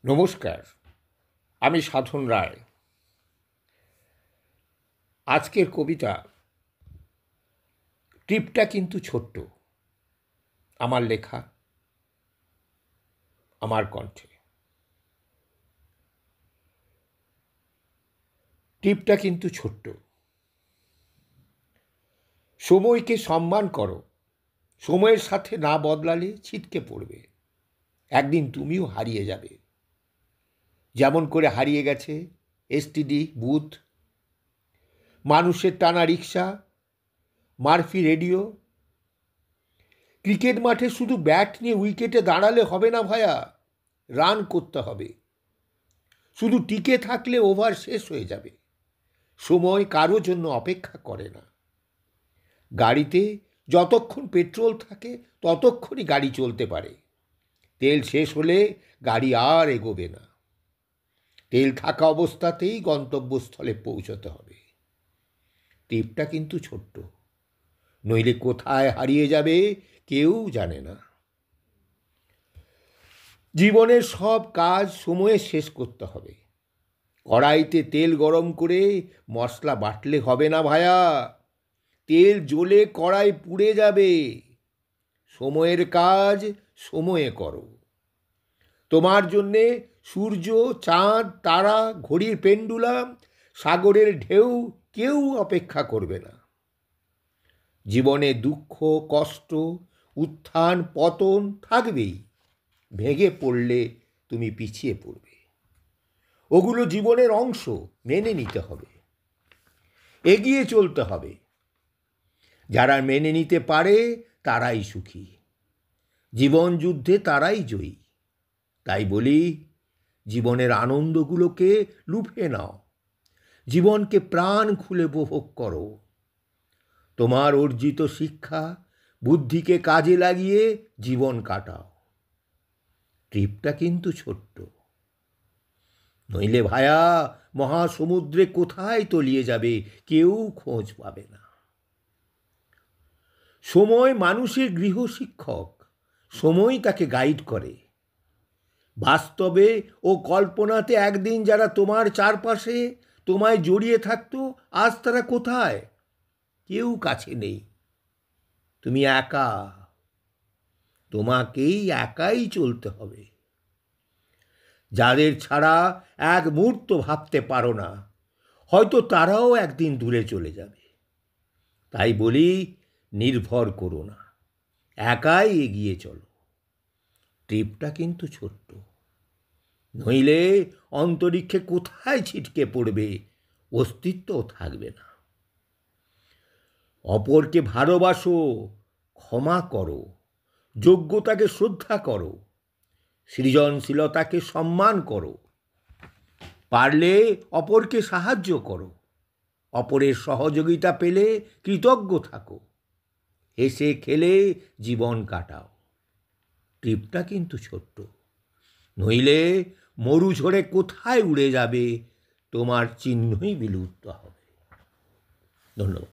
নমস্কার, আমি সাধন রায়। আজকের কবিতা ট্রিপটা কিন্তু ছোট্ট। আমার লেখা, আমার কণ্ঠে। ট্রিপটা কিন্তু ছোট্ট। সময়কে সম্মান করো। সময়ের সাথে না বদলালে ছিটকে পড়বে। একদিন তুমিও হারিয়ে যাবে, যেমন করে হারিয়ে গেছে এসটিডি বুথ, মানুষের টানা রিক্সা, মারফি রেডিও। ক্রিকেট মাঠে শুধু ব্যাট নিয়ে উইকেটে দাঁড়ালে হবে না ভায়া, রান করতে হবে। শুধু টিকে থাকলে ওভার শেষ হয়ে যাবে। সময় কারো জন্য অপেক্ষা করে না। গাড়িতে যতক্ষণ পেট্রোল থাকে ততক্ষণই গাড়ি চলতে পারে। তেল শেষ হলে গাড়ি আর এগোবে না। তেল থাকা অবস্থাতেই গন্তব্যস্থলে পৌঁছতে হবে। ট্রিপটা কিন্তু ছোট্ট, নইলে কোথায় হারিয়ে যাবে কেউ জানে না। জীবনের সব কাজ সময়ে শেষ করতে হবে। কড়াইতে তেল গরম করে মশলা বাটলে হবে না ভায়া, তেল জ্বলে কড়াই পুড়ে যাবে। সময়ের কাজ সময়ে করো। তোমার জন্যে সূর্য, চাঁদ, তারা, ঘড়ির পেন্ডুলাম, সাগরের ঢেউ কেউ অপেক্ষা করবে না। জীবনে দুঃখ, কষ্ট, উত্থান পতন থাকবেই। ভেঙে পড়লে তুমি পিছিয়ে পড়বে। ওগুলো জীবনের অংশ, মেনে নিতে হবে। এগিয়ে চলতে হবে। যারা মেনে নিতে পারে তারাই সুখী। জীবন যুদ্ধে তারাই জয়ী। তাই বলি, জীবনের আনন্দগুলোকে লুফে নাও। জীবনকে প্রাণ খুলে উপভোগ করো। তোমার অর্জিত শিক্ষা, বুদ্ধিকে কাজে লাগিয়ে জীবন কাটাও। ট্রিপটা কিন্তু ছোট্ট, নইলে ভায়া মহাসমুদ্রে কোথায় তলিয়ে যাবে, কেউ খোঁজ পাবে না। সময় মানুষের গৃহশিক্ষক। সময় তাকে গাইড করে। বাস্তবে ও কল্পনাতে একদিন যারা তোমার চারপাশে তোমায় জড়িয়ে থাকতো, আজ তারা কোথায়? কেউ কাছে নেই। তুমি একা। তোমাকেই একাই চলতে হবে। যাদের ছাড়া এক মুহূর্ত ভাবতে পারো না, হয়তো তারাও একদিন দূরে চলে যাবে। তাই বলি, নির্ভর করো না, একাই এগিয়ে চলো। ট্রিপটা কিন্তু ছোট্ট, নইলে অন্তরিক্ষে কোথায় ছিটকে পড়বে, অস্তিত্বও থাকবে না। অপরকে ভালোবাসো, ক্ষমা করো, যোগ্যতাকে শ্রদ্ধা করো, সৃজনশীলতাকে সম্মান করো। পারলে অপরকে সাহায্য করো। অপরের সহযোগিতা পেলে কৃতজ্ঞ থাকো। হেসে খেলে জীবন কাটাও। ট্রিপটা কিন্তু ছোট্ট, নইলে মরু ঝড়ে কোথায় উড়ে যাবে, তোমার চিহ্নই বিলুপ্ত হবে। ধন্যবাদ।